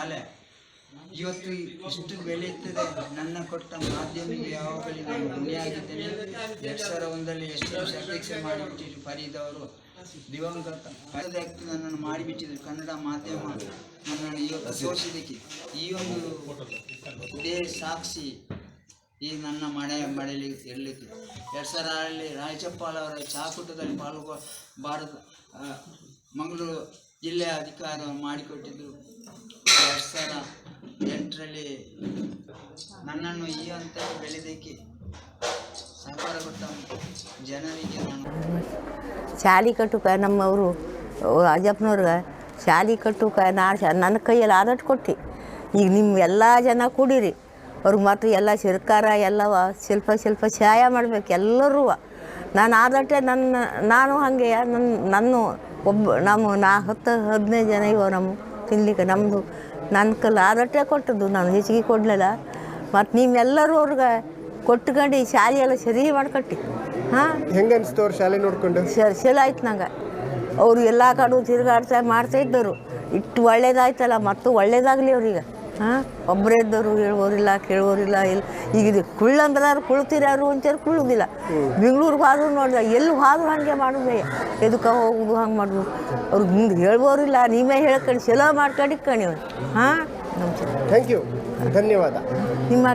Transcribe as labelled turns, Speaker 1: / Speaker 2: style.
Speaker 1: ಶಾಲೆ ಇವತ್ತು ಇಷ್ಟು ಬೆಳೆಯುತ್ತದೆ. ನನ್ನ ಕೊಟ್ಟ ಮಾಧ್ಯಮಿಗೆ ಯಾವಾಗಲೂ ನಾನು ಋಣಿಯಾಗಿದ್ದೇನೆ. 2001ರಲ್ಲಿ ಎಷ್ಟು ವರ್ಷ ಅಧ್ಯಕ್ಷ ಮಾಡಿಬಿಟ್ಟಿದ್ರು ಫರೀದ್ ಅವರು, ದಿವಂಗತ ನನ್ನನ್ನು ಮಾಡಿಬಿಟ್ಟಿದ್ರು. ಕನ್ನಡ ಮಾಧ್ಯಮ ನನ್ನನ್ನು ಇವತ್ತು ತೋರಿಸಿದ್ದಕ್ಕೆ ಈ ಒಂದು ಇದೇ ಸಾಕ್ಷಿ. ಈ ನನ್ನ ಮಳೆಯಲ್ಲಿ ಇರಲಿಕ್ಕೆ 2006ರಲ್ಲಿ ರಾಯಚಪ್ಪಾಲ್ ಅವರ ಚಾಕುಟದಲ್ಲಿ ಭಾರತ ಮಂಗಳೂರು ಜಿಲ್ಲೆಯ ಅಧಿಕಾರ ಮಾಡಿಕೊಟ್ಟಿದ್ದು. 2008ರಲ್ಲಿ ನನ್ನನ್ನು ಈ ಹಂತ ಬೆಳೆದಕ್ಕೆ ಸಹಕಾರ ಕೊಟ್ಟ ಜನರಿಗೆ ನಾನು
Speaker 2: ಶಾಲೆ ಕಟ್ಟುಕ ನಮ್ಮವರು ಅಜ್ಜಪ್ಪನವ್ರಿಗೆ ಶಾಲೆ ಕಟ್ಟುಕ ನನ್ನ ಕೈಯಲ್ಲಿ ಆದಟ್ಟು ಕೊಟ್ಟು. ಈಗ ನಿಮ್ಮ ಎಲ್ಲ ಜನ ಕೂಡಿರಿ, ಅವ್ರಿಗೆ ಮಾತ್ರ ಎಲ್ಲ ಸರ್ಕಾರ ಎಲ್ಲವ ಸ್ವಲ್ಪ ಸಹಾಯ ಮಾಡ್ಬೇಕು ಎಲ್ಲರೂ. ನಾನು ಆದಟ್ಟೆ ನಾನು ಹಾಗೆ ನನ್ನ ನಮ್ಮ 10-15 ಜನ ಇವ ನಮ್ಮ ತಿನ್ಲಿಕ್ಕೆ ನಮ್ಮದು ನನ್ನ ಕೈಲಿ ಆದಟ್ಟೆ ಕೊಟ್ಟದ್ದು, ನಾನು ಹೆಚ್ಚಿಗೆ ಕೊಡಲಿಲ್ಲ. ಮತ್ತು ನೀವೆಲ್ಲರೂ ಅವ್ರಿಗೆ ಕೊಟ್ಕೊಂಡು ಈ ಶಾಲೆ ಎಲ್ಲ ಸರಿ ಮಾಡ್ಕೊಟ್ಟು. ಹಾಂ,
Speaker 3: ಹೆಂಗೆ ಅನಿಸ್ತು ಅವ್ರು ಶಾಲೆ ನೋಡ್ಕೊಂಡು?
Speaker 2: ಚಲೋ ಆಯ್ತು ನಂಗೆ. ಅವರು ಎಲ್ಲ ಕಡೆ ಮಾಡ್ತಾಯಿದ್ದರು. ಇಟ್ಟು ಒಳ್ಳೇದಾಯ್ತಲ್ಲ, ಮತ್ತು ಒಳ್ಳೇದಾಗಲಿ ಅವ್ರಿಗೆ. ಹಾಂ, ಒಬ್ಬರೇ ಇದ್ದವರು ಹೇಳುವವರಿಲ್ಲ ಕೇಳುವವರಿಲ್ಲ. ಈಗ ಇದು ಕುಳ್ಳಂದ್ರೆ ಕುಳ್ತಿರಾರು ಅಂತೇಳಿ ಕುಳ್ಳುದಿಲ್ಲ. ಬೆಂಗ್ಳೂರಿಗೆ ಹೋದ್ರು ನೋಡಿದ್ರೆ ಎಲ್ಲಿ ಹೋದ್ರು ಹಾಗೆ ಮಾಡೋದು, ಎದಕ್ಕೆ ಹೋಗುದು ಹಂಗೆ ಮಾಡೋದು. ಅವ್ರಿಗೆ ಹಿಂಗೆ ಹೇಳ್ಬೋರಿಲ್ಲ, ನೀವೇ ಹೇಳ್ಕೊಂಡು ಚಲೋ ಮಾಡ್ಕೊಂಡು ಇಕ್ಕಣಿ. ಹಾಂ, ನಮಸ್ಕಾರ,
Speaker 3: ಥ್ಯಾಂಕ್ ಯು, ಧನ್ಯವಾದ.
Speaker 2: ನಿಮ್ಮ